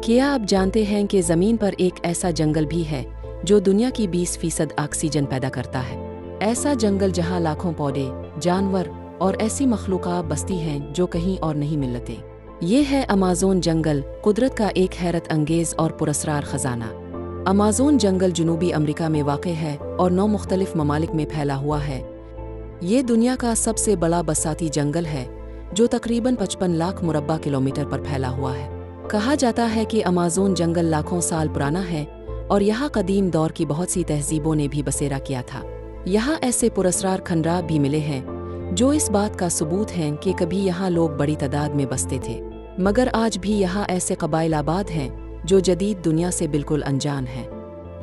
क्या आप जानते हैं कि ज़मीन पर एक ऐसा जंगल भी है जो दुनिया की 20% ऑक्सीजन पैदा करता है। ऐसा जंगल जहां लाखों पौधे, जानवर और ऐसी मखलूक़ात बसती हैं जो कहीं और नहीं मिलते। ये है अमेज़न जंगल, कुदरत का एक हैरत अंगेज़ और पुरस्कार ख़जाना। अमेज़न जंगल जनूबी अमेरिका में वाक़ है और 9 मुख्तलिफ़ ममालिक में फैला हुआ है। ये दुनिया का सबसे बड़ा बरसाती जंगल है जो तकरीबन 55 लाख मुरब्बा किलोमीटर पर फैला हुआ है। कहा जाता है कि अमेज़न जंगल लाखों साल पुराना है और यहाँ कदीम दौर की बहुत सी तहज़ीबों ने भी बसेरा किया था। यहाँ ऐसे पुरस्कार खंडराब भी मिले हैं जो इस बात का सबूत हैं कि कभी यहाँ लोग बड़ी तादाद में बसते थे, मगर आज भी यहाँ ऐसे कबाइल आबाद हैं जो जदीद दुनिया से बिल्कुल अनजान हैं।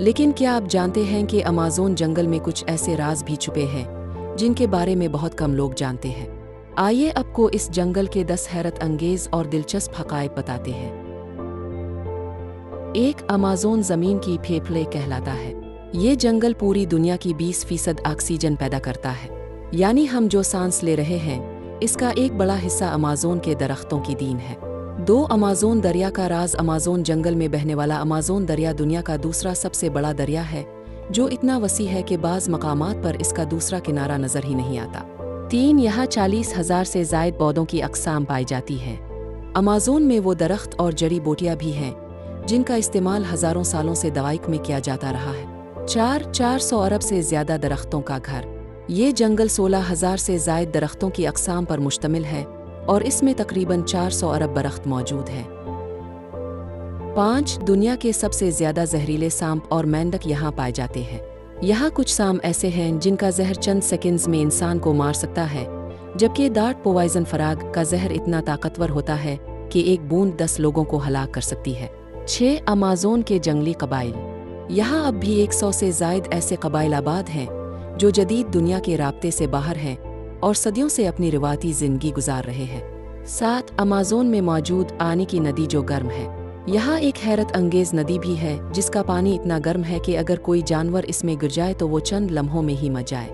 लेकिन क्या आप जानते हैं कि अमेज़न जंगल में कुछ ऐसे राज भी छुपे हैं जिनके बारे में बहुत कम लोग जानते हैं। आइए आपको इस जंगल के 10 हैरत अंगेज़ और दिलचस्प हक़ाइक़ बताते हैं। 1. अमेज़न ज़मीन की फेफड़े कहलाता है। ये जंगल पूरी दुनिया की 20% ऑक्सीजन पैदा करता है, यानी हम जो सांस ले रहे हैं इसका एक बड़ा हिस्सा अमेज़न के दरख्तों की दीन है। 2. अमेज़न दरिया का राज। अमेज़न जंगल में बहने वाला अमेज़न दरिया दुनिया का दूसरा सबसे बड़ा दरिया है जो इतना वसी है कि बाज़ मकामात पर इसका दूसरा किनारा नज़र ही नहीं आता। 3. यहाँ 40,000 से ज़ायद पौधों की अक़साम पाई जाती हैं। अमेज़न में वो दरख्त और जड़ी बूटियाँ भी हैं जिनका इस्तेमाल हज़ारों सालों से दवाई में किया जाता रहा है। 4. 400 अरब से ज़्यादा दरख्तों का घर। ये जंगल 16,000 से ज़ायद दरख्तों की अक़साम पर मुश्तमिल है और इसमें तकरीबन 400 अरब दरख्त मौजूद हैं। 5. दुनिया के सबसे ज़्यादा जहरीले सांप और मेंढक यहाँ पाए जाते हैं। यहाँ कुछ सांप ऐसे हैं जिनका जहर चंद सेकंड्स में इंसान को मार सकता है, जबकि डार्ट पॉइज़न फराग का जहर इतना ताकतवर होता है कि एक बूंद 10 लोगों को हलाक कर सकती है। 6. अमेज़न के जंगली कबाइल। यहाँ अब भी 100 से ज़ायद ऐसे कबाइल आबाद हैं जो जदीद दुनिया के राब्ते से बाहर हैं और सदियों से अपनी रिवायती ज़िंदगी गुजार रहे हैं। 7. अमेज़न में मौजूद पानी की नदी जो गर्म है। यहाँ एक हैरत अंगेज़ नदी भी है जिसका पानी इतना गर्म है कि अगर कोई जानवर इसमें गिर जाए तो वो चंद लम्हों में ही मर जाए।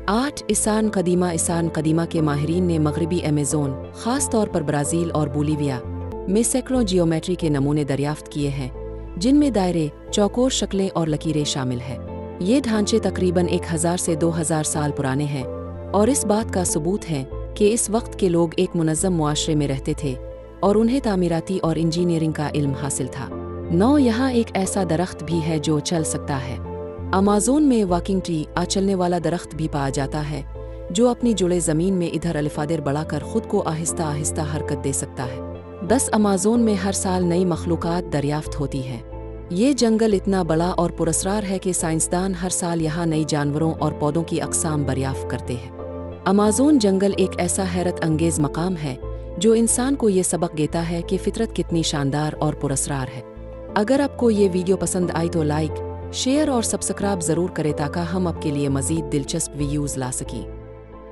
8. इंसान कदीमा। इंसान कदीमा के माहिरीन ने मगरबी अमेज़न, ख़ास तौर पर ब्राज़ील और बोलिविया में सैकड़ों जियोमेट्री के नमूने दरियाफ्त किए हैं जिनमें दायरे, चौकोर शक्लें और लकीरें शामिल हैं। ये ढांचे तकरीबन 1000 से 2000 साल पुराने हैं और इस बात का सबूत है कि इस वक्त के लोग एक मुनज़्ज़म मुआशरे में रहते थे और उन्हें तामीराती और इंजीनियरिंग का इल्म हासिल था। 9. यहाँ एक ऐसा दरख्त भी है जो चल सकता है। अमेज़न में वॉकिंग ट्री, चलने वाला दरख्त भी पाया जाता है जो अपनी जुड़े ज़मीन में इधर अलिफ़ादिर बढ़ाकर ख़ुद को आहिस्ता आहिस्ता हरकत दे सकता है। 10. अमेज़न में हर साल नई मखलूक़ात दरियाफ्त होती हैं। ये जंगल इतना बड़ा और पुरस्कार है कि साइंसदान हर साल यहाँ नई जानवरों और पौधों की अक़साम दरियाफ्त करते हैं। अमेज़न जंगल एक ऐसा हैरत अंगेज़ मकाम है जो इंसान को ये सबक देता है कि फ़ितरत कितनी शानदार और पुरस्कार है। अगर आपको ये वीडियो पसंद आई तो लाइक, शेयर और सब्सक्राइब ज़रूर करें ताकि हम आपके लिए मज़ीद दिलचस्प वीडियोज़ ला सकें।